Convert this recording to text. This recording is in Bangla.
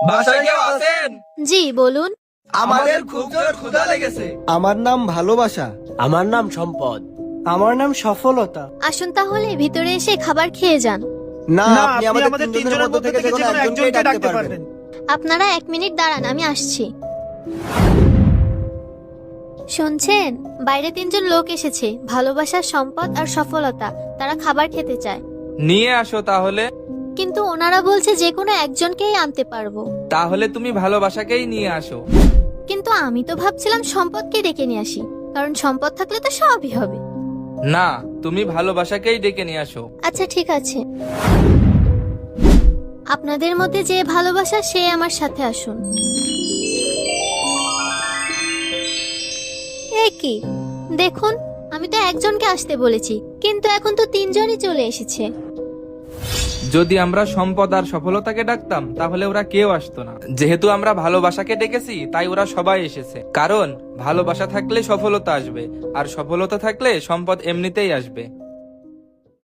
বাসায় কেউ আছেন? জি বলুন। আমাদের খুব জোর ক্ষুধা লেগেছে। আমার নাম ভালোবাসা। আমার নাম সম্পদ। আমার নাম সফলতা। আসুন তাহলে ভিতরে এসে খাবার খেয়ে যান। না, আপনি আমাদের তিনজনের মধ্যে থেকে যে কোনো একজনকে ডাকতে পারবেন। আপনারা 1 মিনিট দাঁড়ান, আমি আসছি। শুনছেন, বাইরে 3জন লোক এসেছে, ভালোবাসা, সম্পদ আর সফলতা। তারা খাবার খেতে চায়, নিয়ে আসো তাহলে। কিন্তু ওনারা বলছে যে কোনো একজনকেই আনতে পারবো। তাহলে তুমি ভালোবাসাকেই নিয়ে আসো। কিন্তু আমি তো ভাবছিলাম সম্পদকে ডেকে নিয়ে আসি, কারণ সম্পদ থাকলে তো সবই হবে। না, তুমি ভালোবাসাকেই ডেকে নিয়ে আসো। আচ্ছা ঠিক আছে, আপনাদের মধ্যে যে ভালোবাসা সে আমার সাথে আসুন। এ কি দেখুন, আমি তো একজনকে আসতে বলেছি, কিন্তু এখন তো 3জনই চলে এসেছে। যদি আমরা সম্পদ আর সফলতাকে ডাকতাম তাহলে ওরা কেউ আসতো না। যেহেতু আমরা ভালোবাসাকে ডেকেছি তাই ওরা সবাই এসেছে। কারণ ভালোবাসা থাকলে সফলতা আসবে, আর সফলতা থাকলে সম্পদ এমনিতেই আসবে।